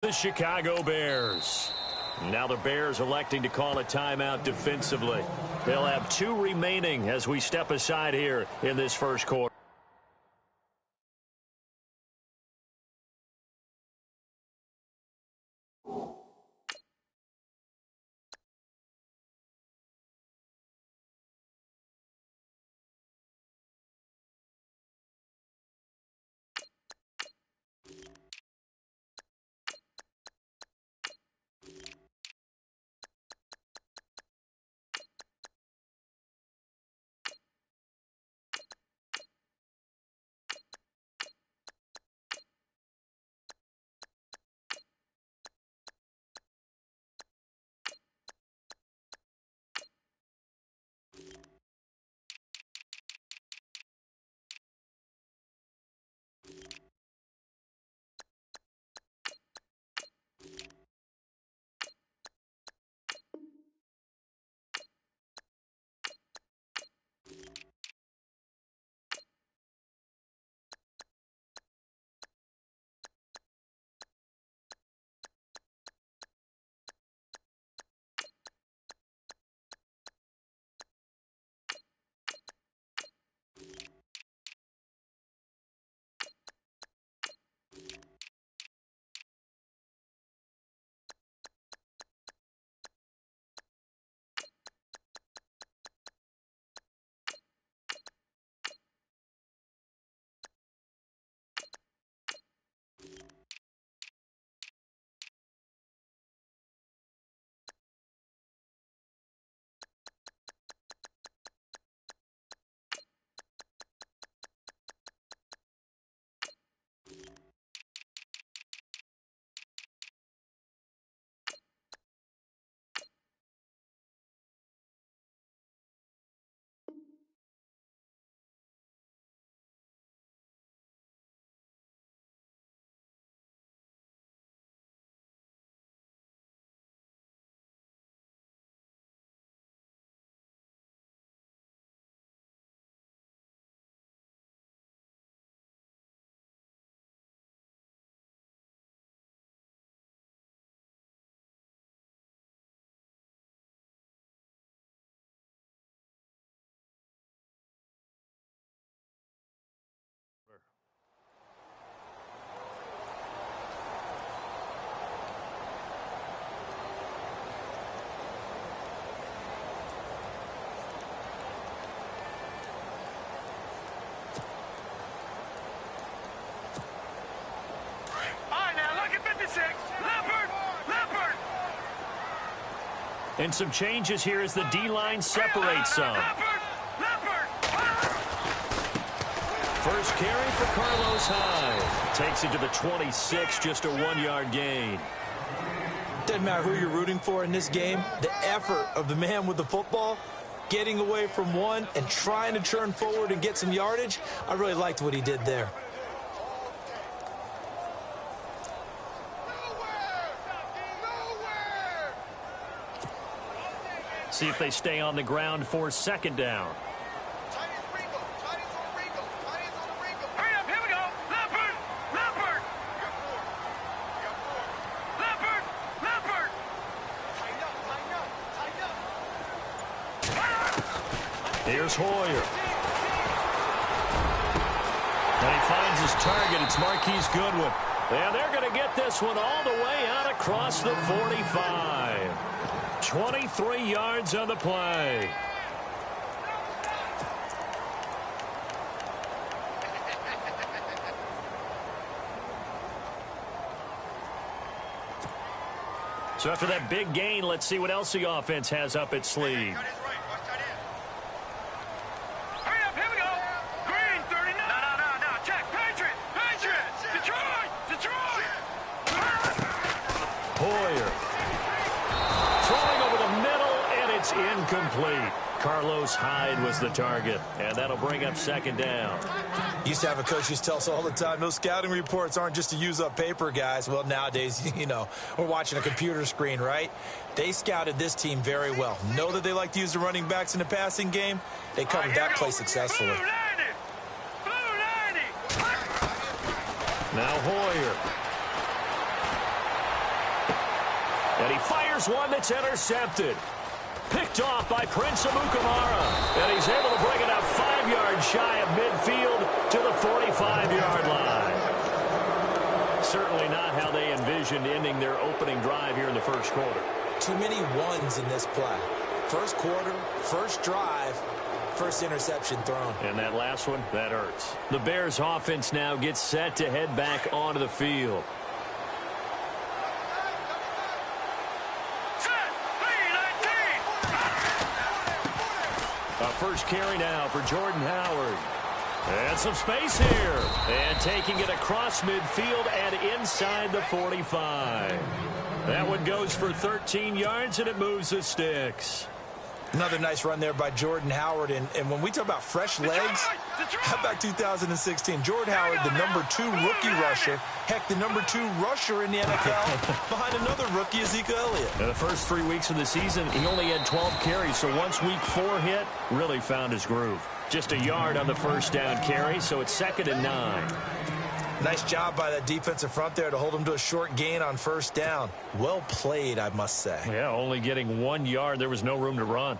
The Chicago Bears. Now the Bears electing to call a timeout defensively. They'll have 2 remaining as we step aside here in this first quarter. And some changes here as the D-line separates some. First carry for Carlos Hyde. Takes it to the 26, just a 1-yard gain. Doesn't matter who you're rooting for in this game. The effort of the man with the football, getting away from one and trying to turn forward and get some yardage, I really liked what he did there. See if they stay on the ground for second down. Hurry up, here we go. Leopard! Leopard! Leopard! Leopard! Here's Hoyer. And he finds his target. It's Marquise Goodwin. And they're going to get this one all the way out across the 45. 23 yards on the play. So after that big gain, let's see what else the offense has up its sleeve. Hurry up, here we go. Green, 39. No. Check. Patriot. Detroit. Hoyer. Throwing over the middle, and it's incomplete. Carlos Hyde was the target, and that'll bring up second down. Used to have a coach who used to tell us all the time, those scouting reports aren't just to use up paper, guys. Well, nowadays, you know, we're watching a computer screen, right? They scouted this team very well. Know that they like to use the running backs in the passing game. They covered that play successfully. Blue 90. Now Hoyer. And he fires one that's intercepted. Picked off by Prince Amukamara. And he's able to bring it up 5 yards shy of midfield to the 45-yard line. Certainly not how they envisioned ending their opening drive here in the first quarter. Too many ones in this play. First quarter, first drive, first interception thrown. And that last one, that hurts. The Bears offense now gets set to head back onto the field. First carry now for Jordan Howard. And some space here. And taking it across midfield and inside the 45. That one goes for 13 yards, and it moves the sticks. Another nice run there by Jordan Howard. And when we talk about fresh legs, how about 2016? Jordan Howard, the #2 rookie rusher. Heck, the #2 rusher in the NFL behind another rookie, Ezekiel Elliott. In the first 3 weeks of the season, he only had 12 carries. So once week 4 hit, really found his groove. Just a yard on the first down carry, so it's 2nd and 9. Nice job by that defensive front there to hold him to a short gain on first down. Well played, I must say. Yeah, only getting 1 yard. There was no room to run.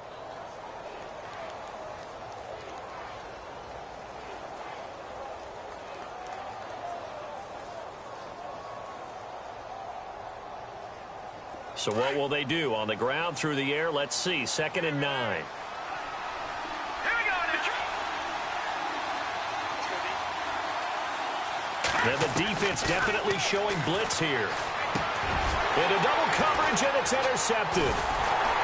So what will they do? On the ground, through the air, let's see. 2nd and 9. And the defense definitely showing blitz here. Into double coverage, and it's intercepted.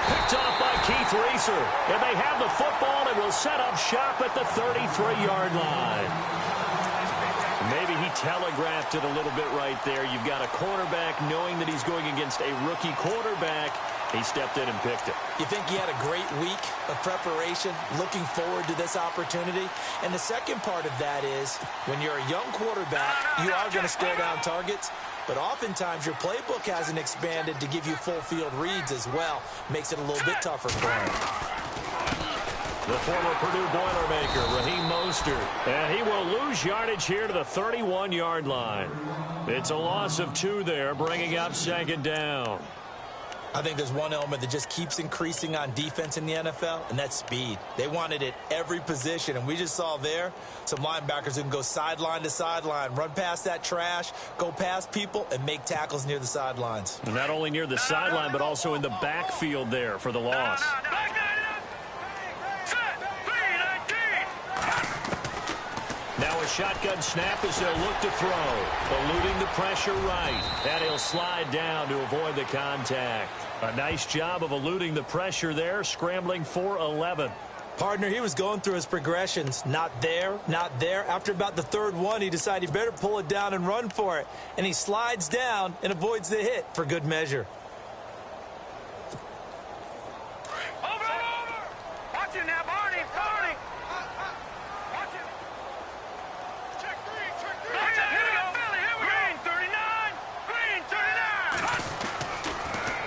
Picked off by CjtheRealist's. And they have the football and will set up shop at the 33-yard line. Maybe he telegraphed it a little bit right there. You've got a cornerback knowing that he's going against a rookie quarterback. He stepped in and picked it. You think he had a great week of preparation, looking forward to this opportunity? And the second part of that is, when you're a young quarterback, you are going to stare down targets. But oftentimes, your playbook hasn't expanded to give you full field reads as well. Makes it a little bit tougher for him. The former Purdue Boilermaker, Raheem Mostert. And he will lose yardage here to the 31-yard line. It's a loss of 2 there, bringing up 2nd down. I think there's one element that just keeps increasing on defense in the NFL, and that's speed. They want it at every position, and we just saw there some linebackers who can go sideline to sideline, run past that trash, go past people, and make tackles near the sidelines. And not only near the sideline, but also in the backfield there for the loss. Now a shotgun snap as they'll look to throw. Eluding the pressure right. And he'll slide down to avoid the contact. A nice job of eluding the pressure there, scrambling for 11. Partner, he was going through his progressions. Not there, not there. After about the 3rd one, he decided he better pull it down and run for it. And he slides down and avoids the hit for good measure.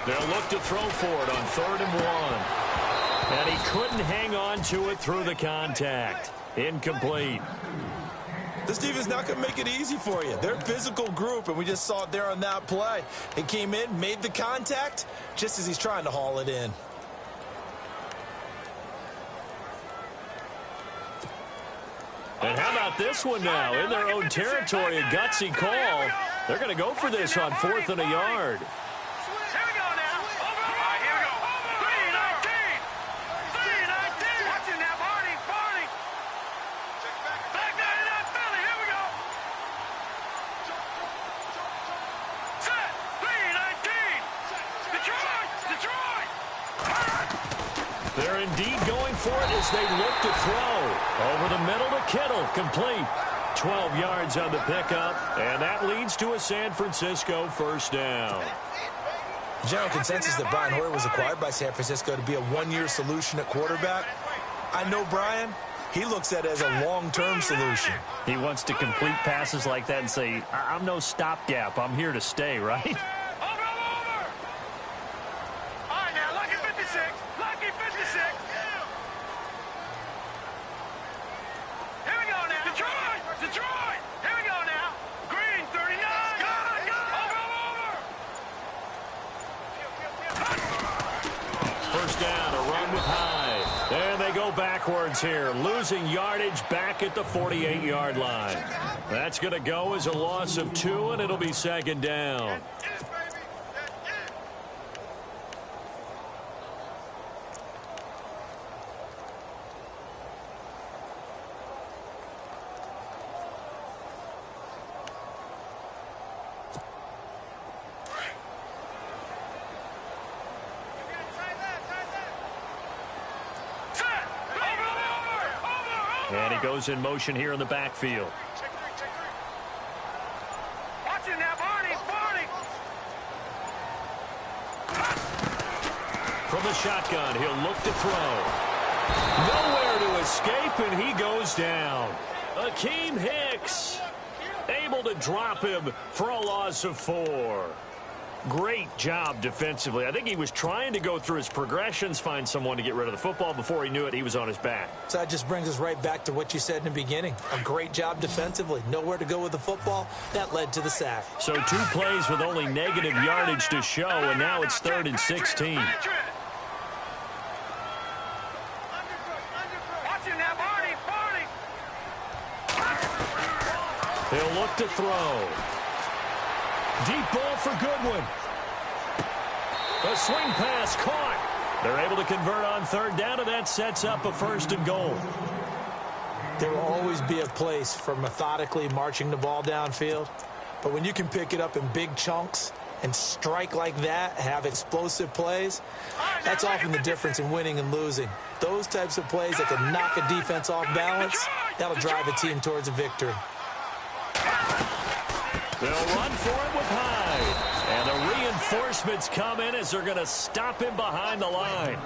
They'll look to throw for it on 3rd and 1. And he couldn't hang on to it through the contact. Incomplete. This defense not going to make it easy for you. They're a physical group, and we just saw it there on that play. It came in, made the contact, just as he's trying to haul it in. And how about this one now? In their own territory, a gutsy call. They're going to go for this on 4th and a yard. They're indeed going for it as they look to throw. Over the middle to Kittle, complete. 12 yards on the pickup, and that leads to a San Francisco first down. General consensus that Brian Hoyer was acquired by San Francisco to be a one-year solution at quarterback. I know Brian. He looks at it as a long-term solution. He wants to complete passes like that and say, I'm no stopgap. I'm here to stay, right? down to run with Hyde. And they go backwards here, losing yardage back at the 48-yard line. That's going to go as a loss of 2, and it'll be second down. And he goes in motion here in the backfield. Watch it now, Barney. From the shotgun, he'll look to throw. Nowhere to escape, and he goes down. Akeem Hicks able to drop him for a loss of 4. Great job defensively. I think he was trying to go through his progressions, find someone to get rid of the football. Before he knew it, he was on his back. So that just brings us right back to what you said in the beginning. A great job defensively. Nowhere to go with the football. That led to the sack. So 2 plays with only negative yardage to show, and now it's 3rd and 16. Watch it now, Barney. He'll look to throw. Deep ball for Goodwin. A swing pass caught. They're able to convert on 3rd down, and that sets up a 1st and goal. There will always be a place for methodically marching the ball downfield. But when you can pick it up in big chunks and strike like that, have explosive plays, that's often the difference in winning and losing. Those types of plays that can knock a defense off balance, that'll drive a team towards a victory. They'll run for it with Hyde. And the reinforcements come in as they're going to stop him behind the line.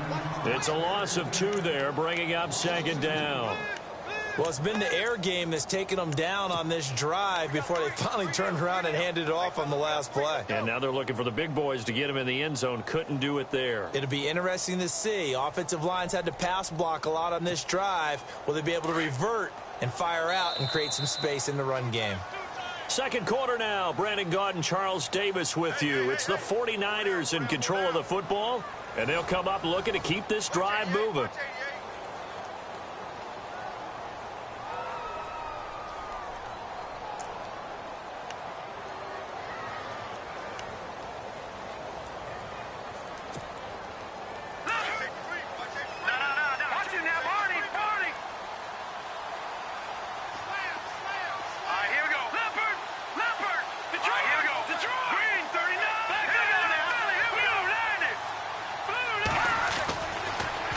It's a loss of 2 there, bringing up 2nd down. Well, it's been the air game that's taken them down on this drive before they finally turned around and handed it off on the last play. And now they're looking for the big boys to get him in the end zone. Couldn't do it there. It'll be interesting to see. Offensive lines had to pass block a lot on this drive. Will they be able to revert and fire out and create some space in the run game? Second quarter now. Brandon Gaudin, Charles Davis with you. It's the 49ers in control of the football, and they'll come up looking to keep this drive moving.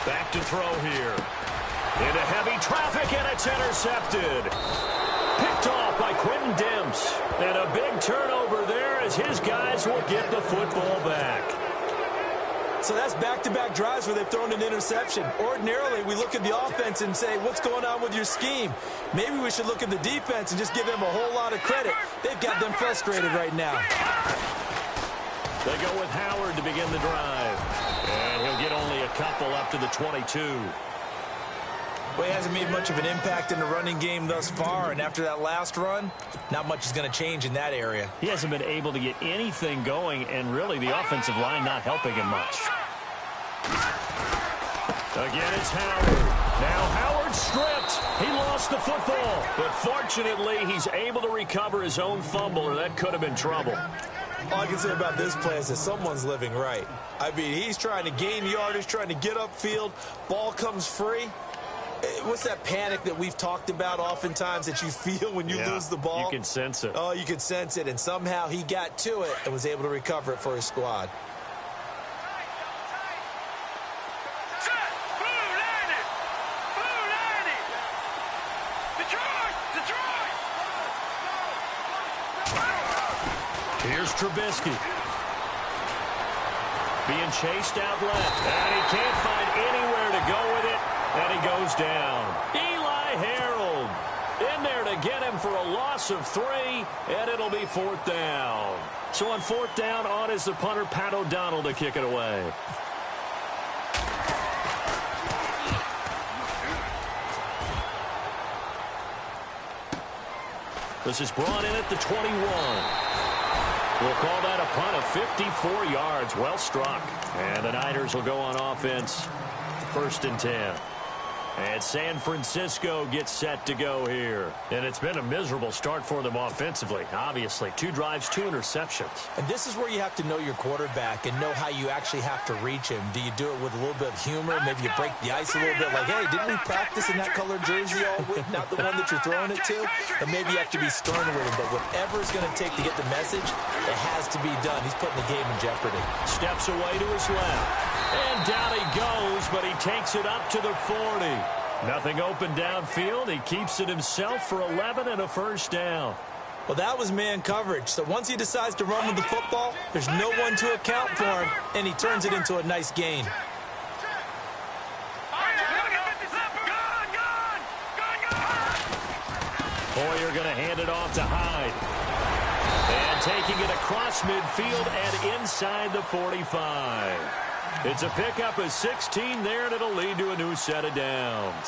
Back to throw here. Into heavy traffic, and it's intercepted. Picked off by Quentin Demps. And a big turnover there as his guys will get the football back. So that's back-to-back drives where they've thrown an interception. Ordinarily, we look at the offense and say, what's going on with your scheme? Maybe we should look at the defense and just give them a whole lot of credit. They've got them frustrated right now. They go with Howard to begin the drive. And he'll get only a couple up to the 22. Well, he hasn't made much of an impact in the running game thus far, and after that last run, not much is going to change in that area. He hasn't been able to get anything going, and really the offensive line not helping him much. Again, it's Howard. Now Howard stripped. He lost the football, but fortunately he's able to recover his own fumble, or that could have been trouble. All I can say about this play is that someone's living right. I mean, he's trying to gain yardage, trying to get upfield. Ball comes free. What's that panic that we've talked about oftentimes that you feel when you lose the ball? You can sense it. Oh, you can sense it. And somehow he got to it and was able to recover it for his squad. Here's Trubisky. Being chased out left. And he can't find anywhere to go with it. And he goes down. Eli Harold in there to get him for a loss of 3. And it'll be 4th down. So on 4th down, on is the punter, Pat O'Donnell, to kick it away. This is brought in at the 21. We'll call that a punt of 54 yards. Well struck. And the Niners will go on offense. 1st and 10. And San Francisco gets set to go here. And it's been a miserable start for them offensively, obviously. 2 drives, 2 interceptions. And this is where you have to know your quarterback and know how you actually have to reach him. Do you do it with a little bit of humor? Maybe you break the ice a little bit like, hey, didn't we practice in that colored jersey all week? Not the one that you're throwing it to? And maybe you have to be stern with him. But whatever it's going to take to get the message, it has to be done. He's putting the game in jeopardy. Steps away to his left. And down he goes, but he takes it up to the 40. Nothing open downfield. He keeps it himself for 11 and a 1st down. Well, that was man coverage. So once he decides to run with the football, there's no one to account for him, and he turns it into a nice gain. Hoyer going to hand it off to Hyde. And taking it across midfield and inside the 45. It's a pickup of 16 there, and it'll lead to a new set of downs.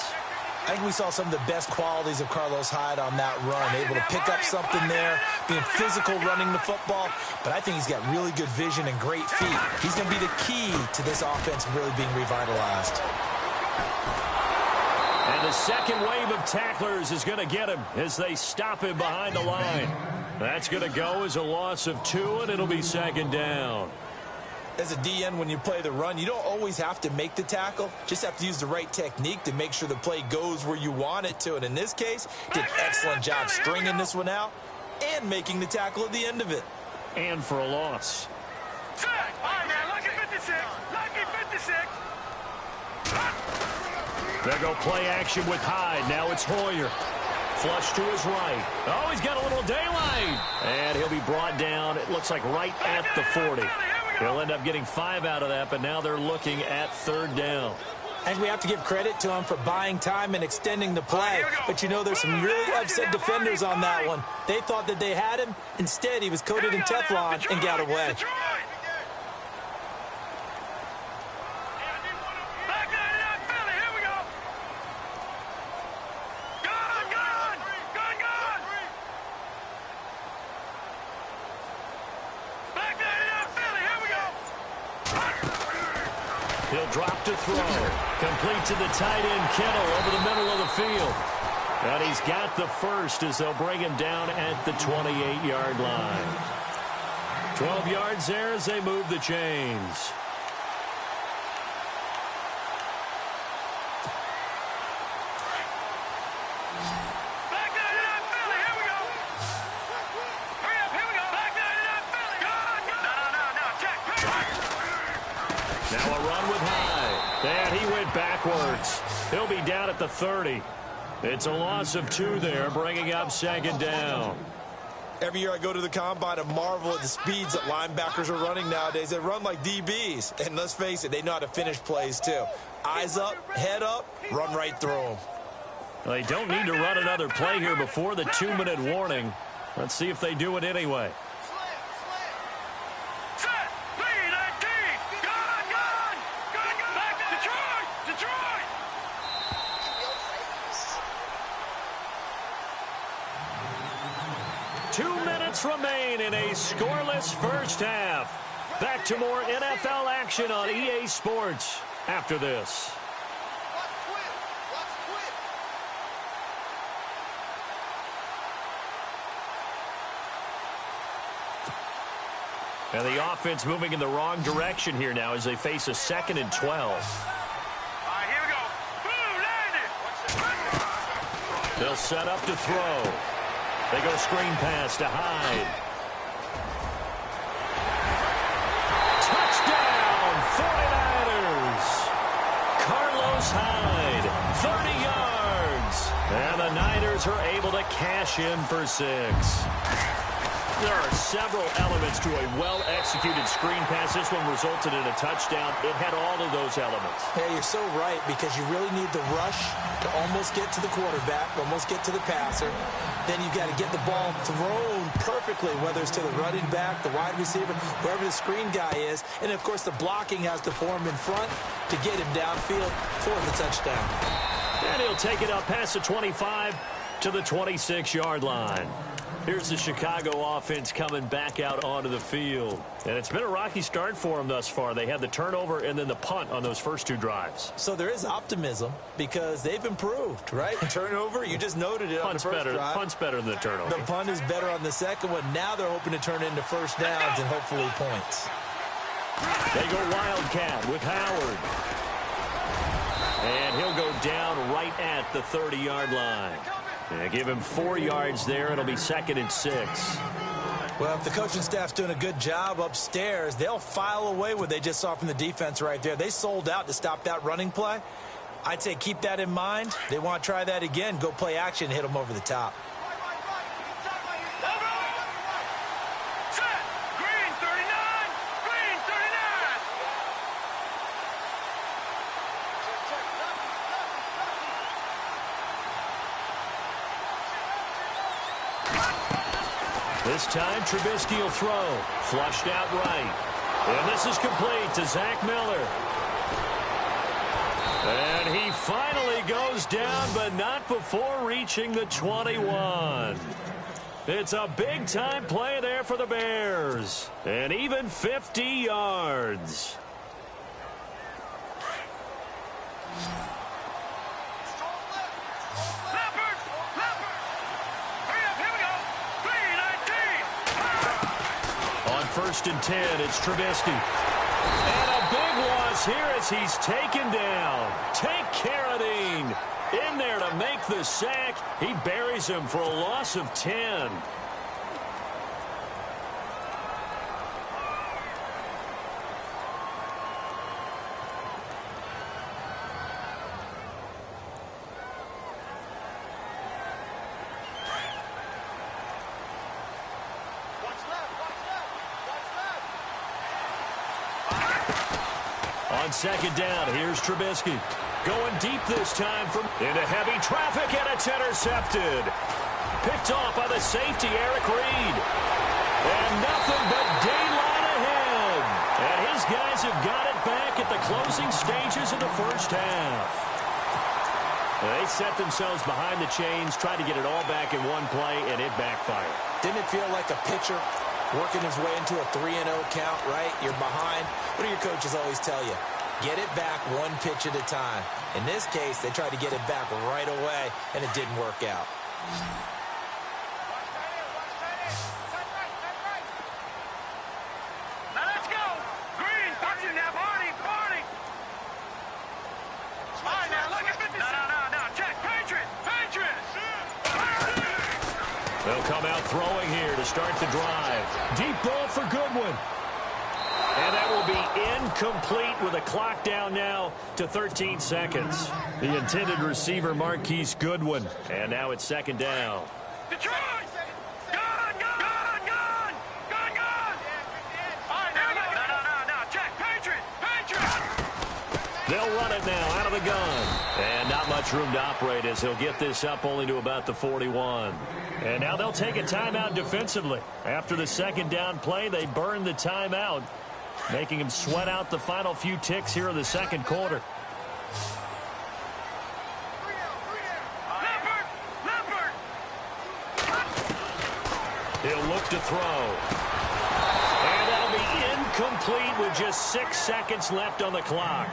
I think we saw some of the best qualities of Carlos Hyde on that run. Able to pick up something there, being physical running the football. But I think he's got really good vision and great feet. He's going to be the key to this offense really being revitalized. And the second wave of tacklers is going to get him as they stop him behind the line. That's going to go as a loss of 2, and it'll be 2nd down. As a DN, when you play the run, you don't always have to make the tackle. Just have to use the right technique to make sure the play goes where you want it to. And in this case, did an excellent job stringing this one out and making the tackle at the end of it. And for a loss. All right, now, lucky 56. Lucky 56. There go play action with Hyde. Now it's Hoyer. Flush to his right. Oh, he's got a little daylight. And he'll be brought down, it looks like right at the 40. He'll end up getting 5 out of that, but now they're looking at 3rd down. And we have to give credit to him for buying time and extending the play. But, you know, there's some really upset defenders on that one. They thought that they had him. Instead, he was coated in Teflon and got away. He'll drop to throw. Complete to the tight end, Kittle, over the middle of the field. And he's got the 1st as they'll bring him down at the 28-yard line. 12 yards there as they move the chains. Now a run with Hyde. And he went backwards. He'll be down at the 30. It's a loss of 2 there, bringing up 2nd down. Every year I go to the combine and marvel at the speeds that linebackers are running nowadays. They run like DBs. And let's face it, they know how to finish plays too. Eyes up, head up, run right through them. Well, they don't need to run another play here before the 2-minute warning. Let's see if they do it anyway. Remain in a scoreless first half. Back to more NFL action on EA Sports after this. And the offense moving in the wrong direction here now as they face a 2nd and 12. All right, here we go. Boom, landed. They'll set up to throw. They go screen pass to Hyde. Touchdown, 49ers. Carlos Hyde, 30 yards. And the Niners are able to cash in for 6. There are several elements to a well-executed screen pass. This one resulted in a touchdown. It had all of those elements. Yeah, you're so right, because you really need the rush to almost get to the quarterback, almost get to the passer. Then you've got to get the ball thrown perfectly, whether it's to the running back, the wide receiver, wherever the screen guy is. And, of course, the blocking has to form in front to get him downfield for the touchdown. And he'll take it up past the 25 to the 26-yard line. Here's the Chicago offense coming back out onto the field. And it's been a rocky start for them thus far. They had the turnover and then the punt on those first two drives. So there is optimism because they've improved, right? Turnover, you just noted it on the first drive. Punt's better than the turnover. The punt is better on the second one. Now they're hoping to turn into first downs and hopefully points. They go Wildcat with Howard. And he'll go down right at the 30-yard line. And give him 4 yards there. It'll be 2nd and 6. Well, if the coaching staff's doing a good job upstairs, they'll file away what they just saw from the defense right there. They sold out to stop that running play. I'd say keep that in mind. They want to try that again. Go play action and hit them over the top. This time, Trubisky will throw. Flushed out right. And this is complete to Zach Miller. And he finally goes down, but not before reaching the 21. It's a big-time play there for the Bears. And even 50 yards. First and 10, it's Trubisky. And a big loss here as he's taken down. Take Carradine in there to make the sack. He buries him for a loss of 10. On second down, here's Trubisky. Going deep this time from into heavy traffic, and it's intercepted. Picked off by the safety, Eric Reed. And nothing but daylight ahead. And his guys have got it back at the closing stages of the first half. They set themselves behind the chains, tried to get it all back in one play, and it backfired. Didn't it feel like a pitcher working his way into a 3-0 count, right? You're behind. What do your coaches always tell you? Get it back one pitch at a time. In this case, they tried to get it back right away, and it didn't work out. Now let's go. Green, touching now. Party. All right, now look at 50. No. Check. Patriots. They'll come out throwing here to start the drive. Deep ball for Goodwin. And that will be incomplete with a clock down now to 13 seconds. The intended receiver, Marquise Goodwin. And now it's second down. Detroit! Gun! All right, now, no. Check. Patriots! They'll run it now out of the gun. And not much room to operate as he'll get this up only to about the 41. And now they'll take a timeout defensively. After the second down play, they burn the timeout, making him sweat out the final few ticks here in the second quarter. He'll look to throw. And that'll be incomplete with just 6 seconds left on the clock.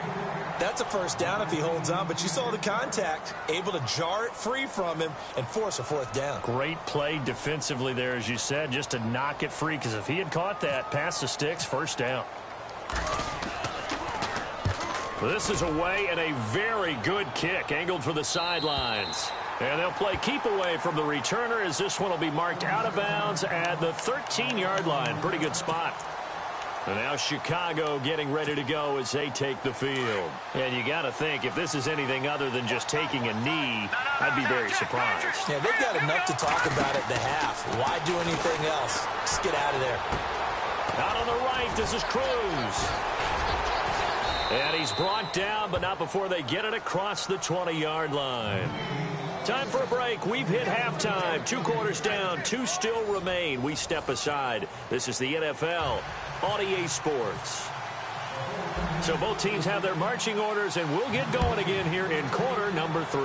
That's a first down if he holds on, but you saw the contact. Able to jar it free from him and force a fourth down. Great play defensively there, as you said, just to knock it free, because if he had caught that, past the sticks, first down. This is away and a very good kick, angled for the sidelines. And they'll play keep away from the returner as this one will be marked out of bounds at the 13-yard line. Pretty good spot. And now Chicago getting ready to go as they take the field. And you got to think, if this is anything other than just taking a knee, I'd be very surprised. Yeah, they've got enough to talk about at the half. Why do anything else? Just get out of there. Out on the right, this is Cruz. And he's brought down, but not before they get it across the 20-yard line. Time for a break. We've hit halftime. 2 quarters down. 2 still remain. We step aside. This is the NFL on EA Sports. So both teams have their marching orders, and we'll get going again here in quarter number 3.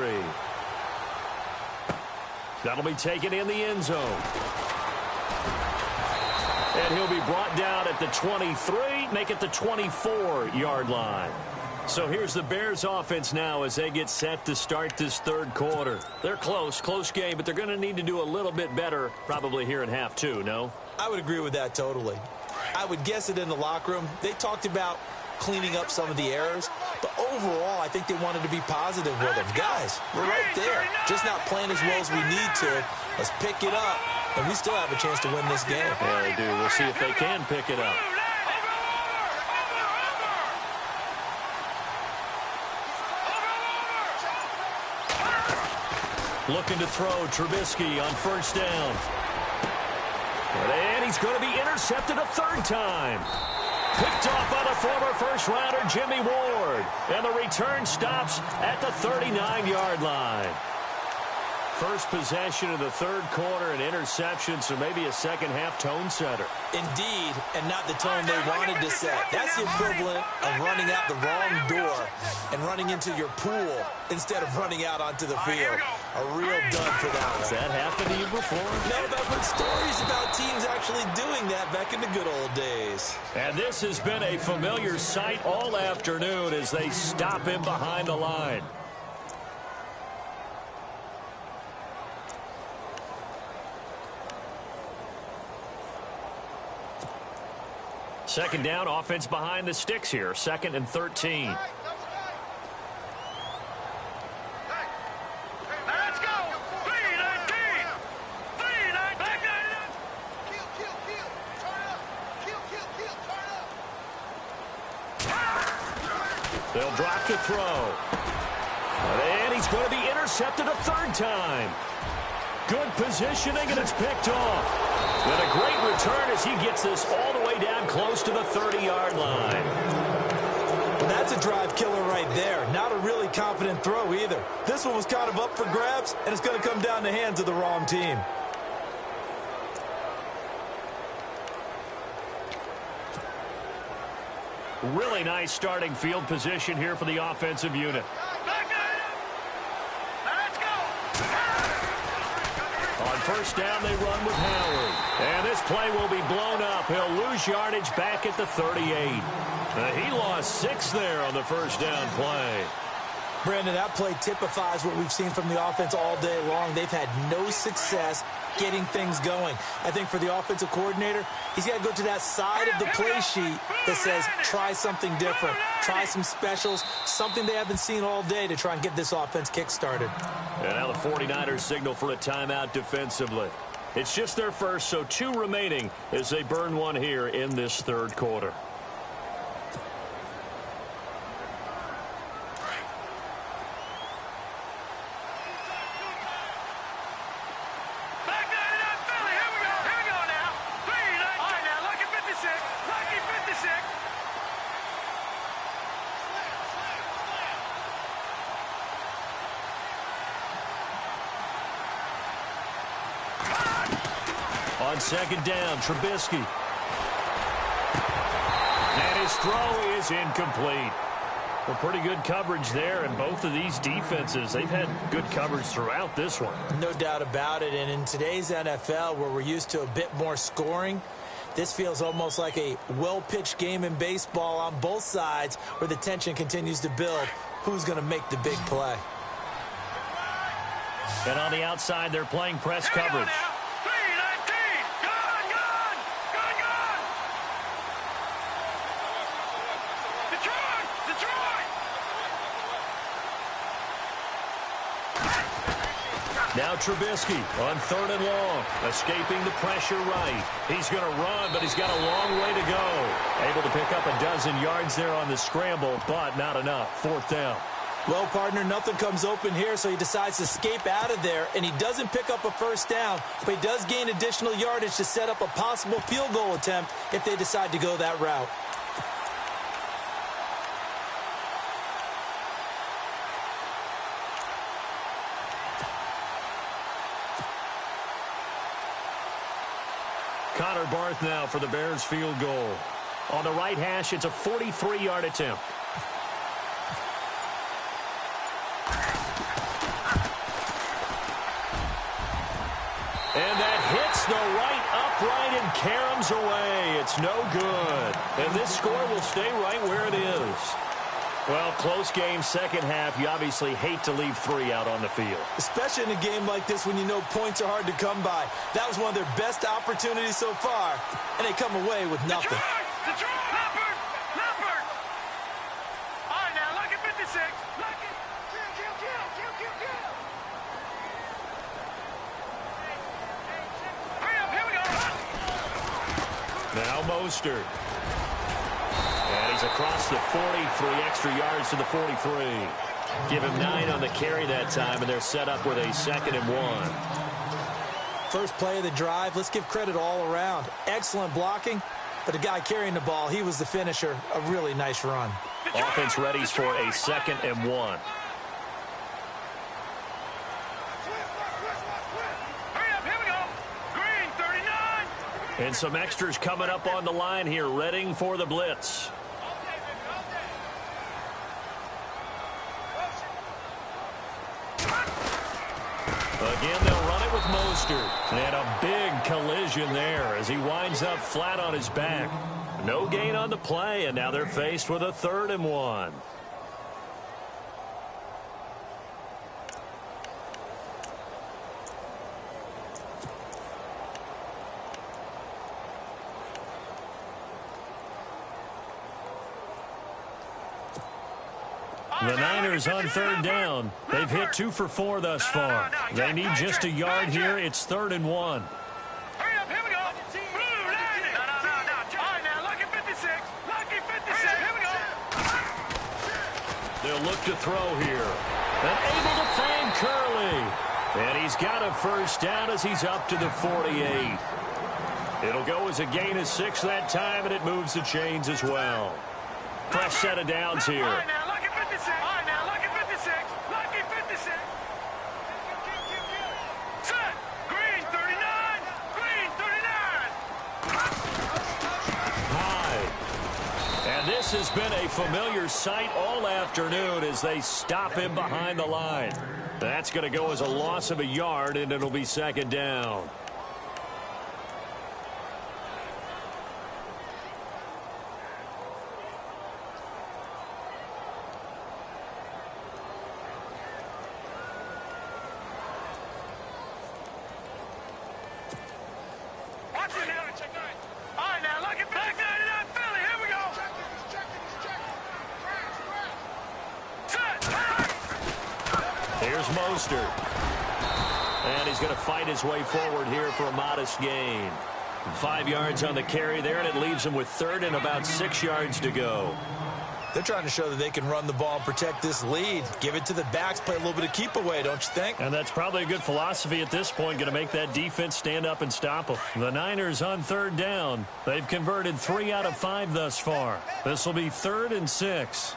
That'll be taken in the end zone. And he'll be brought down at the 23, make it the 24-yard line. So here's the Bears offense now as they get set to start this third quarter. They're close game, but they're going to need to do a little bit better probably here in half two, no? I would agree with that totally. I would guess it in the locker room. They talked about cleaning up some of the errors, but overall, I think they wanted to be positive with them. Guys, we're right there. Just not playing as well as we need to. Let's pick it up, and we still have a chance to win this game. Yeah, they do. We'll see if they can pick it up. Looking to throw, Trubisky on first down. And he's going to be intercepted a third time. Picked off by the former first-rounder Jimmy Ward. And the return stops at the 39-yard line. First possession of the third quarter, an interception, so maybe a second-half tone setter. Indeed, and not the tone they wanted to set. That's the equivalent of running out the wrong door and running into your pool instead of running out onto the field. A real dud for that one. Has that happened to you before? No, but I've heard stories about teams actually doing that back in the good old days. And this has been a familiar sight all afternoon as they stop him behind the line. Second down, offense behind the sticks here. 2nd and 13. Let's go. 3-19. 3-19. Back 9. Kill. Turn up. Kill. Turn up. They'll drop to throw. And he's going to be intercepted a third time. Good positioning, and it's picked off. And a great return as he gets this all the way down close to the 30-yard line. Well, that's a drive killer right there. Not a really confident throw either. This one was kind of up for grabs, and it's going to come down the hands of the wrong team. Really nice starting field position here for the offensive unit. On first down, they run with Howard. And this play will be blown up. He'll lose yardage back at the 38. He lost 6 there on the first down play. Brandon, that play typifies what we've seen from the offense all day long. They've had no success getting things going. I think for the offensive coordinator, he's got to go to that side of the play sheet that says try something different, try some specials, something they haven't seen all day to try and get this offense kick-started. And now the 49ers signal for a timeout defensively. It's just their first, so 2 remaining as they burn one here in this third quarter. On second down, Trubisky. And his throw is incomplete. Well, pretty good coverage there, and both of these defenses, they've had good coverage throughout this one. No doubt about it, and in today's NFL, where we're used to a bit more scoring, this feels almost like a well-pitched game in baseball on both sides where the tension continues to build. Who's going to make the big play? And on the outside, they're playing press coverage. Now Trubisky on 3rd and long, escaping the pressure right. He's going to run, but he's got a long way to go. Able to pick up a dozen yards there on the scramble, but not enough. 4th down. Well, partner, nothing comes open here, so he decides to escape out of there, and he doesn't pick up a first down, but he does gain additional yardage to set up a possible field goal attempt if they decide to go that route. Connor Barth now for the Bears field goal. On the right hash, it's a 43-yard attempt. And that hits the right upright and caroms away. It's no good. And this score will stay right where it is. Well, close game, second half. You obviously hate to leave 3 out on the field. Especially in a game like this when you know points are hard to come by. That was one of their best opportunities so far, and they come away with nothing. Leopard! All right, now, lucky 56. Lucky. Kill. Hurry up, here we go. Now Mostert. And he's across the 40, 3 extra yards to the 43. Give him 9 on the carry that time, and they're set up with a 2nd and 1. First play of the drive, let's give credit all around. Excellent blocking, but the guy carrying the ball, he was the finisher. A really nice run. Offense readies for a 2nd and 1. Hurry up, here we go. Green, 39. And some extras coming up on the line here, readying for the blitz. Again, they'll run it with Mostert. And a big collision there as he winds up flat on his back. No gain on the play, and now they're faced with a 3rd and 1. The Niners on 3rd down. They've hit 2 for 4 thus far. They need just a yard here. It's 3rd and 1. Hurry up, here we go. Blue, landing. No. All right, now, lucky 56. Lucky 56. Here we go. They'll look to throw here. And able to find Curley. And he's got a 1st down as he's up to the 48. It'll go as a gain of 6 that time, and it moves the chains as well. Fresh set of downs here. All right, now, lucky 56. All right, now, lucky 56. Lucky 56. Set. Green, 39. Green, 39. High. And this has been a familiar sight all afternoon as they stop him behind the line. That's going to go as a loss of a yard, and it'll be 2nd down. Here's Mostert. And he's going to fight his way forward here for a modest gain. 5 yards on the carry there, and it leaves him with 3rd and about 6 yards to go. They're trying to show that they can run the ball and protect this lead. Give it to the backs, play a little bit of keep away, don't you think? And that's probably a good philosophy at this point, going to make that defense stand up and stop them. The Niners on 3rd down. They've converted 3 out of 5 thus far. This will be 3rd and 6.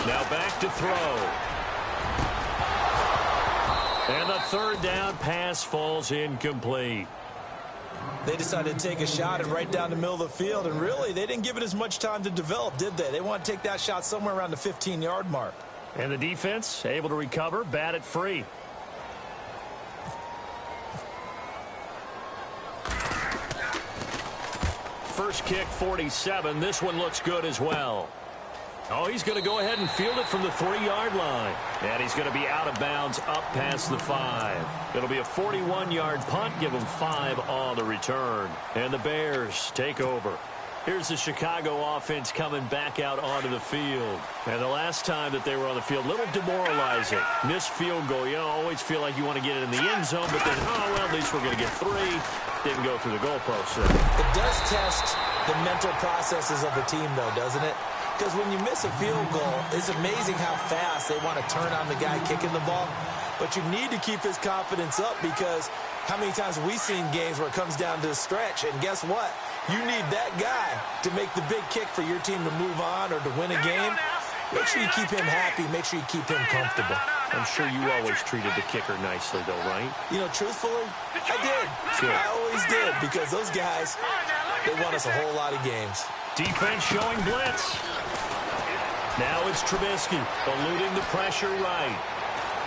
Now back to throw. And the 3rd down pass falls incomplete. They decided to take a shot and right down the middle of the field, and really, they didn't give it as much time to develop, did they? They want to take that shot somewhere around the 15-yard mark. And the defense able to recover, bat it free. First kick, 47. This one looks good as well. Oh, he's going to go ahead and field it from the 3-yard line. And he's going to be out of bounds up past the 5. It'll be a 41-yard punt. Give him 5 on the return. And the Bears take over. Here's the Chicago offense coming back out onto the field. And the last time that they were on the field, a little demoralizing. Missed field goal. You always feel like you want to get it in the end zone, but then, oh, well, at least we're going to get 3. Didn't go through the goalpost there. It does test the mental processes of the team, though, doesn't it? Because when you miss a field goal, it's amazing how fast they want to turn on the guy kicking the ball. But you need to keep his confidence up, because how many times have we seen games where it comes down to the stretch, and guess what? You need that guy to make the big kick for your team to move on or to win a game. Make sure you keep him happy. Make sure you keep him comfortable. I'm sure you always treated the kicker nicely, though, right? You know, truthfully, I did. Good. I always did, because those guys, they won us a whole lot of games. Defense showing blitz. Now it's Trubisky, eluding the pressure right.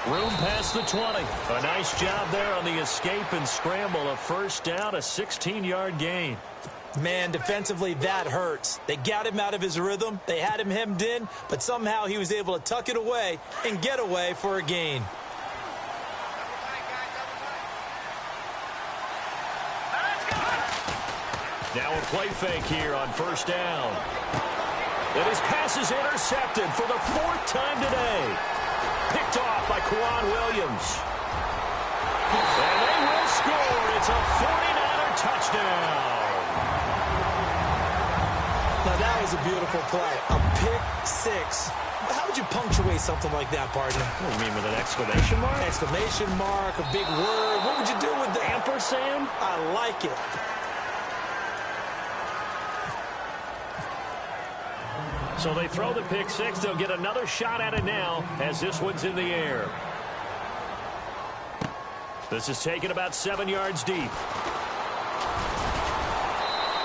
Room past the 20. A nice job there on the escape and scramble. A first down, a 16-yard gain. Man, defensively, that hurts. They got him out of his rhythm. They had him hemmed in, but somehow he was able to tuck it away and get away for a gain. Now a play fake here on first down. And his pass is intercepted for the 4th time today. Picked off by Quan Williams. And they will score. It's a 49er touchdown. Now, that was a beautiful play. A pick six. How would you punctuate something like that, partner? What do you mean, with an exclamation mark? Exclamation mark, a big word. What would you do with that? Ampersand? I like it. So they throw the pick six. They'll get another shot at it now as this one's in the air. This is taken about 7 yards deep.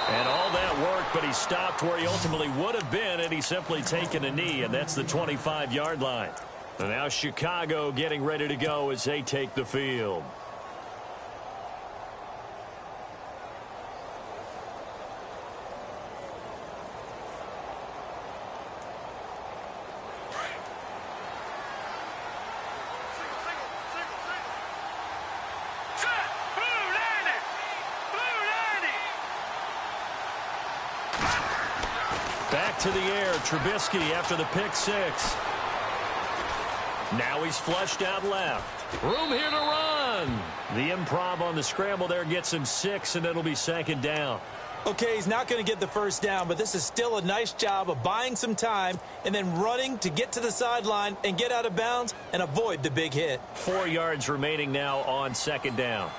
And all that work, but he stopped where he ultimately would have been, and he's simply taken a knee, and that's the 25-yard line. And now Chicago getting ready to go as they take the field. Back to the air, Trubisky after the pick six. Now he's flushed out left. Room here to run. The improv on the scramble there gets him 6, and it'll be 2nd down. Okay, he's not going to get the first down, but this is still a nice job of buying some time and then running to get to the sideline and get out of bounds and avoid the big hit. 4 yards remaining now on 2nd down.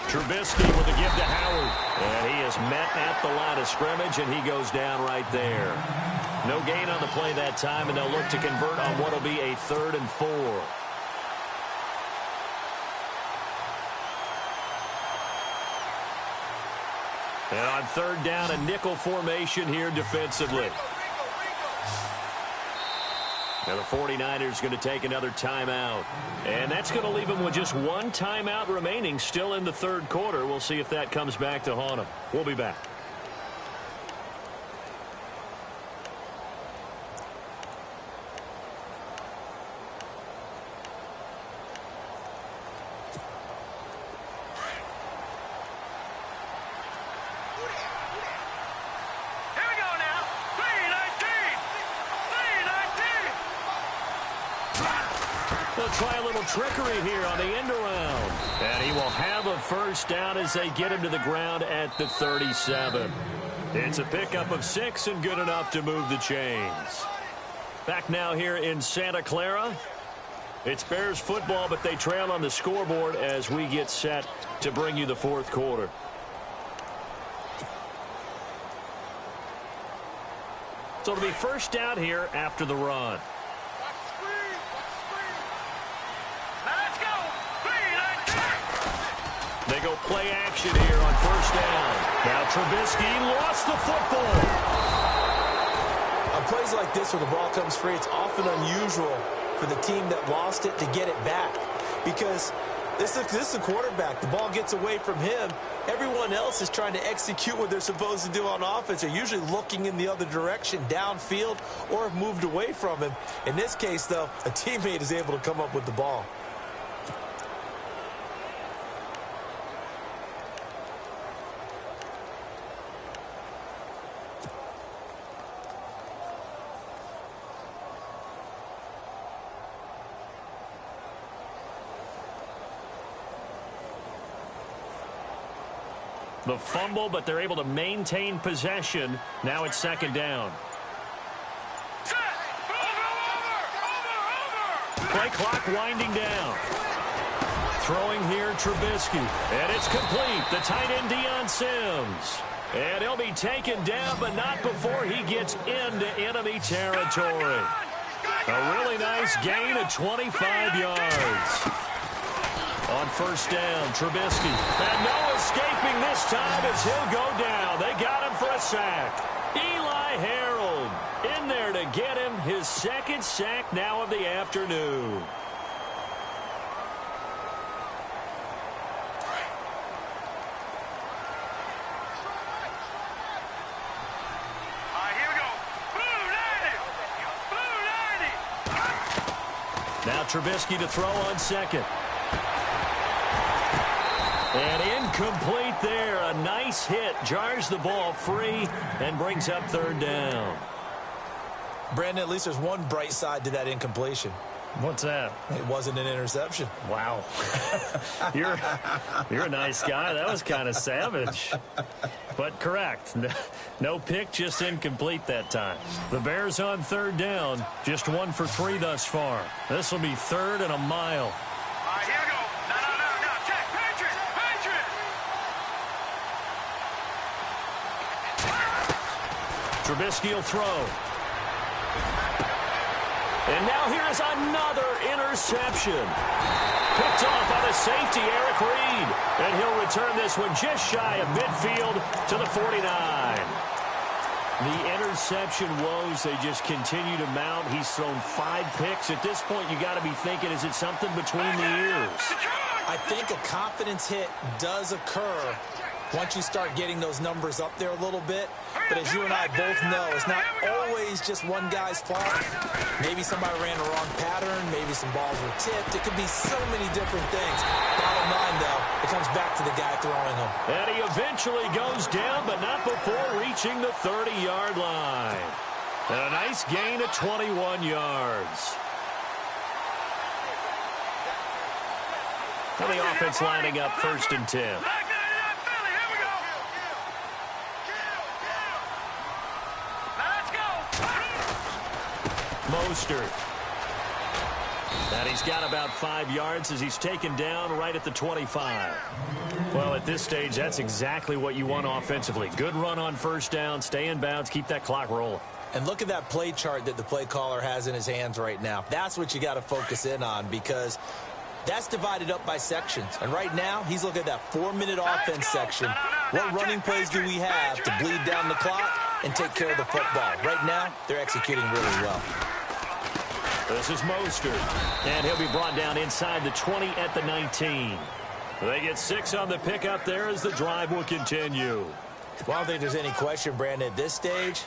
Trubisky with a give to Howard. And he is met at the line of scrimmage, and he goes down right there. No gain on the play that time, and they'll look to convert on what will be a 3rd and 4. And on 3rd down, a nickel formation here defensively. Now the 49ers going to take another timeout. And that's going to leave them with just 1 timeout remaining still in the 3rd quarter. We'll see if that comes back to haunt them. We'll be back. They'll try a little trickery here on the end around. And he will have a first down as they get him to the ground at the 37. It's a pickup of 6 and good enough to move the chains. Back now here in Santa Clara. It's Bears football, but they trail on the scoreboard as we get set to bring you the 4th quarter. So it'll be first down here after the run. They go play action here on first down. Now Trubisky lost the football. On plays like this where the ball comes free, it's often unusual for the team that lost it to get it back. Because this is a quarterback. The ball gets away from him. Everyone else is trying to execute what they're supposed to do on offense. They're usually looking in the other direction, downfield, or have moved away from him. In this case, though, a teammate is able to come up with the ball. The fumble, but they're able to maintain possession. Now it's 2nd down. Play clock winding down. Throwing here, Trubisky. And it's complete. The tight end, Deion Sims. And he'll be taken down, but not before he gets into enemy territory. A really nice gain of 25 yards. On first down, Trubisky. And no escaping this time as he'll go down. They got him for a sack. Eli Harold in there to get him his second sack now of the afternoon. Now Trubisky to throw on second. And incomplete there. A nice hit. Jars the ball free and brings up third down. Brandon, at least there's one bright side to that incompletion. What's that? It wasn't an interception. Wow. You're a nice guy. That was kind of savage. But correct. No pick, just incomplete that time. The Bears on third down. Just 1 for 3 thus far. This will be third and a mile. All right, here we go. No. Check. Patriot. Trubisky will throw. And now here's another interception. Picked off by the safety, Eric Reed. And he'll return this one just shy of midfield to the 49. The interception woes, they just continue to mount. He's thrown 5 picks. At this point, you got to be thinking, is it something between the ears? I think a confidence hit does occur once you start getting those numbers up there a little bit. But as you and I both know, it's not always just one guy's fault. Maybe somebody ran the wrong pattern. Maybe some balls were tipped. It could be so many different things. Bottom line, though, it comes back to the guy throwing them. And he eventually goes down, but not before reaching the 30-yard line. And a nice gain of 21 yards. And the offense lining up 1st and 10. Mostert. And he's got about 5 yards as he's taken down right at the 25. Well, at this stage, that's exactly what you want offensively. Good run on first down, stay in bounds, keep that clock rolling. And look at that play chart that the play caller has in his hands right now. That's what you got to focus in on, because that's divided up by sections. And right now, he's looking at that 4-minute offense section. What running plays do we have to bleed down the clock and take care of the football? Right now, they're executing really well. This is Mostert, and he'll be brought down inside the 20 at the 19. They get 6 on the pickup there as the drive will continue. Well, I don't think there's any question, Brandon, at this stage.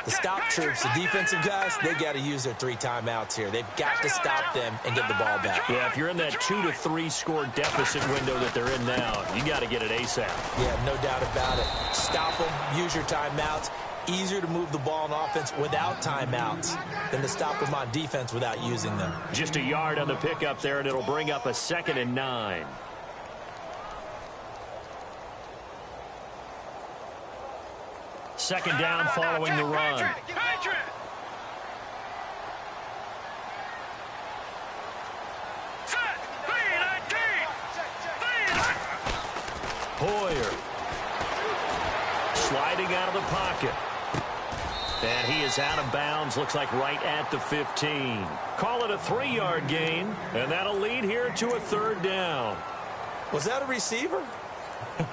The stop troops, the defensive guys, they got to use their 3 timeouts here. They've got to stop them and get the ball back. Yeah, if you're in that 2 to 3 score deficit window that they're in now, you got to get it ASAP. Yeah, no doubt about it. Stop them, use your timeouts. Easier to move the ball on offense without timeouts than to stop them on defense without using them. Just a yard on the pickup there, and it'll bring up a 2nd and 9. Second down following the run. Hoyer. Sliding out of the pocket. And he is out of bounds, looks like right at the 15. Call it a 3-yard gain, and that'll lead here to a 3rd down. Was that a receiver?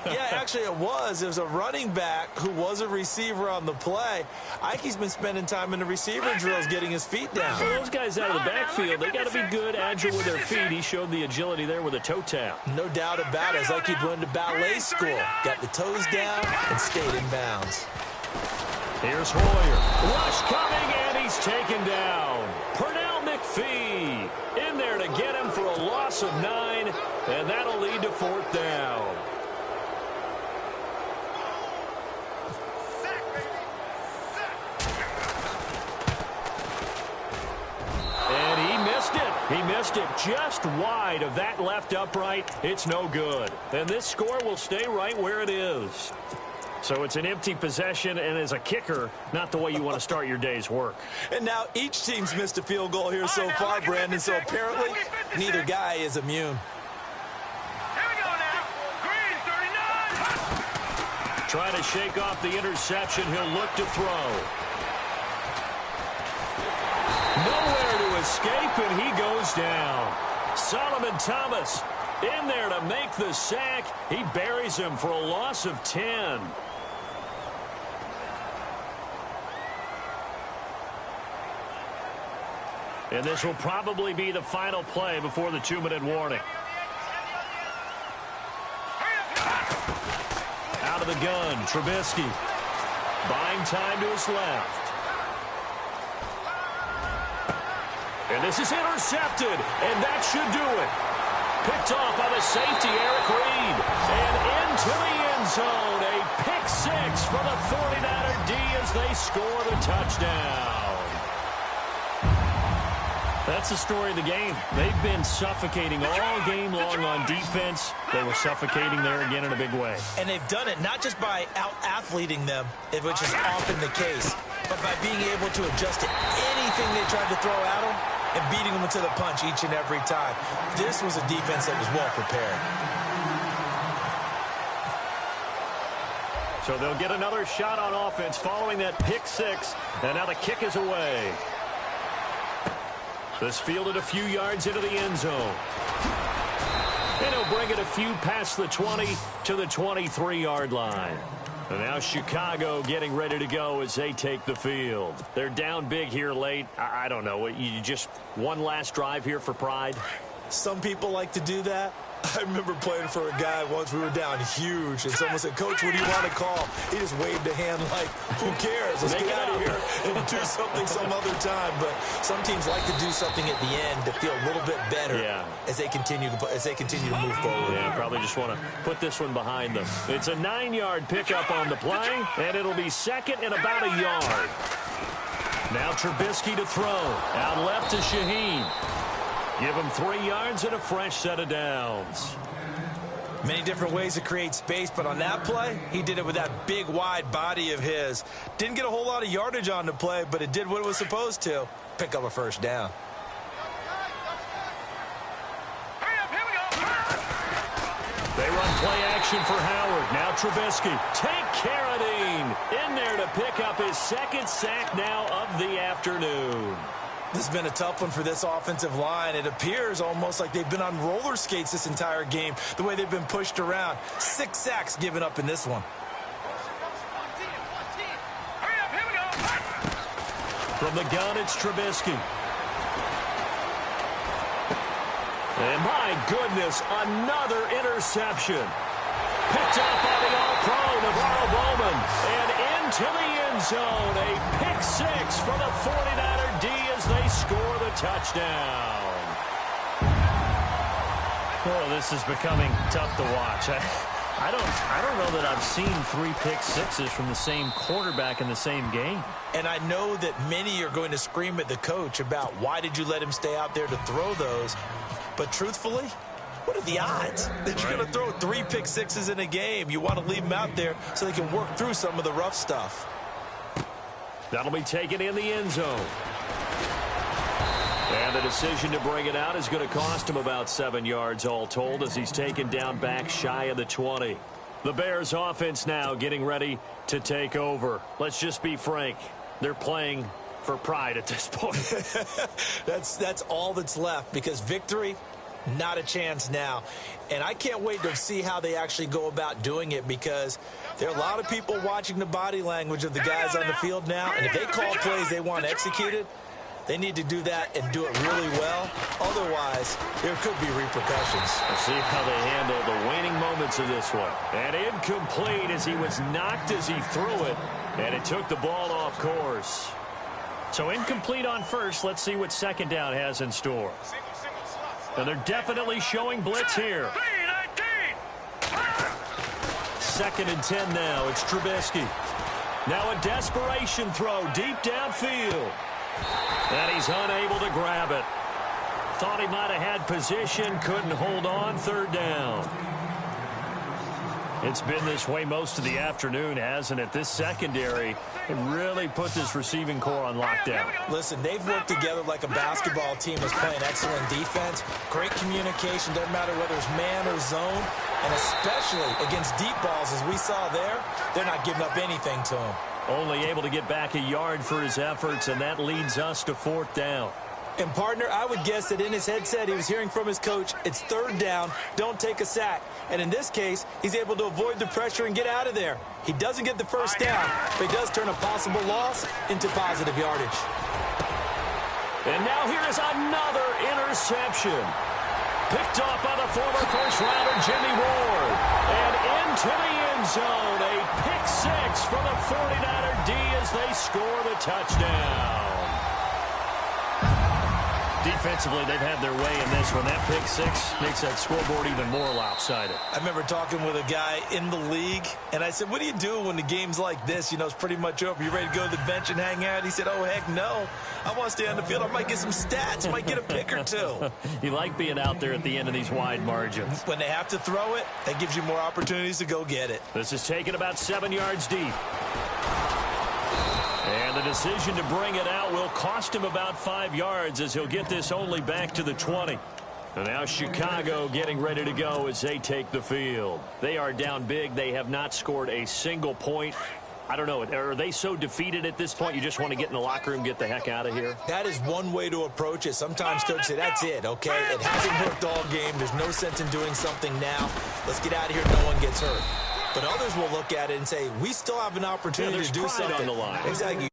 Yeah, actually it was. It was a running back who was a receiver on the play. I think he's been spending time in the receiver drills getting his feet down. Well, those guys out of the backfield, they got to be good, agile with their feet. He showed the agility there with a toe tap. No doubt about it. It's like he'd went to ballet school. Got the toes down and stayed in bounds. Here's Hoyer. Rush coming, and he's taken down. Pernell McPhee in there to get him for a loss of 9, and that'll lead to 4th down. He missed it just wide of that left upright. It's no good. And this score will stay right where it is. So it's an empty possession, and as a kicker, not the way you want to start your day's work. And now each team's missed a field goal here so far, Brandon, so apparently neither guy is immune. Here we go now. Green, 39. Trying to shake off the interception. He'll look to throw. Nowhere to escape, and he goes down. Solomon Thomas In there to make the sack. He buries him for a loss of 10. And this will probably be the final play before the 2-minute warning. Out of the gun, Trubisky. Buying time to his left. And this is intercepted, and that should do it. Picked off by the safety, Eric Reed. And into the end zone, a pick-6 for the 49er D as they score the touchdown. That's the story of the game. They've been suffocating all game long on defense. They were suffocating there again in a big way. And they've done it not just by out-athleting them, which is often the case, but by being able to adjust to anything they tried to throw at them and beating them into the punch each and every time. This was a defense that was well prepared. So they'll get another shot on offense following that pick-6, and now the kick is away. This fielded a few yards into the end zone. And he'll bring it a few past the 20 to the 23-yard line. And now Chicago getting ready to go as they take the field. They're down big here late. I don't know. You just one last drive here for pride? Some people like to do that. I remember playing for a guy once. We were down huge, and someone said, "Coach, what do you want to call?" He just waved a hand like, "Who cares? Let's get out of here and do something some other time." But some teams like to do something at the end to feel a little bit better as they continue to move forward. Yeah, probably just want to put this one behind them. It's a 9-yard pickup on the play, and it'll be second and about a yard. Now Trubisky to throw. Out left to Shaheen. Give him 3 yards and a fresh set of downs. Many different ways to create space, but on that play, he did it with that big, wide body of his. Didn't get a whole lot of yardage on the play, but it did what it was supposed to. Pick up a first down. They run play action for Howard. Now Trubisky. Take Carradine in there to pick up his second sack now of the afternoon. This has been a tough one for this offensive line. It appears almost like they've been on roller skates this entire game, the way they've been pushed around. 6 sacks given up in this one. From the gun, it's Trubisky. And my goodness, another interception. Picked up by the all-pro Navarro Bowman. And into the end zone, a pick-6 for the 49er D as they score the touchdown. Oh, this is becoming tough to watch. I don't know that I've seen 3 pick-6s from the same quarterback in the same game. And I know that many are going to scream at the coach about why did you let him stay out there to throw those. But truthfully, what are the odds that you're going to throw 3 pick-6s in a game? You want to leave them out there so they can work through some of the rough stuff. That'll be taken in the end zone. And the decision to bring it out is going to cost him about 7 yards all told as he's taken down back shy of the 20. The Bears offense now getting ready to take over. Let's just be frank. They're playing for pride at this point. That's all that's left because victory, not a chance now. And I can't wait to see how they actually go about doing it because there are a lot of people watching the body language of the guys on the field now. And if they call plays they want executed, they need to do that and do it really well. Otherwise, there could be repercussions. Let's see how they handle the waning moments of this one. And incomplete as he was knocked as he threw it. And it took the ball off course. So incomplete on first. Let's see what second down has in store. And they're definitely showing blitz here. 2nd and 10 now. It's Trubisky. Now a desperation throw deep downfield. And he's unable to grab it. Thought he might have had position. Couldn't hold on. 3rd down. It's been this way most of the afternoon, hasn't it? This secondary really put this receiving core on lockdown. Listen, they've worked together like a basketball team that's playing excellent defense. Great communication, doesn't matter whether it's man or zone. And especially against deep balls, as we saw there, they're not giving up anything to him. Only able to get back a yard for his efforts, and that leads us to 4th down. And, partner, I would guess that in his headset he was hearing from his coach, it's 3rd down, don't take a sack. And in this case, he's able to avoid the pressure and get out of there. He doesn't get the first down, but he does turn a possible loss into positive yardage. And now here is another interception. Picked off by the former first-rounder Jimmy Ward. And into the end zone, a pick 6 for the 49er D as they score the touchdown. Defensively, they've had their way in this one. That pick 6 makes that scoreboard even more lopsided. I remember talking with a guy in the league, and I said, what do you do when the game's like this? You know, it's pretty much over. You ready to go to the bench and hang out? He said, oh, heck no. I want to stay on the field. I might get some stats. Might get a pick or two. You like being out there at the end of these wide margins. When they have to throw it, that gives you more opportunities to go get it. This is taken about 7 yards deep. And the decision to bring it out will cost him about 5 yards as he'll get this only back to the 20. And now Chicago getting ready to go as they take the field. They are down big. They have not scored a single point. I don't know. Are they so defeated at this point you just want to get in the locker room, get the heck out of here? That is one way to approach it. Sometimes coaches say, that's it, okay? It hasn't worked all game. There's no sense in doing something now. Let's get out of here. No one gets hurt. But others will look at it and say, we still have an opportunity to do something. On the line. Exactly.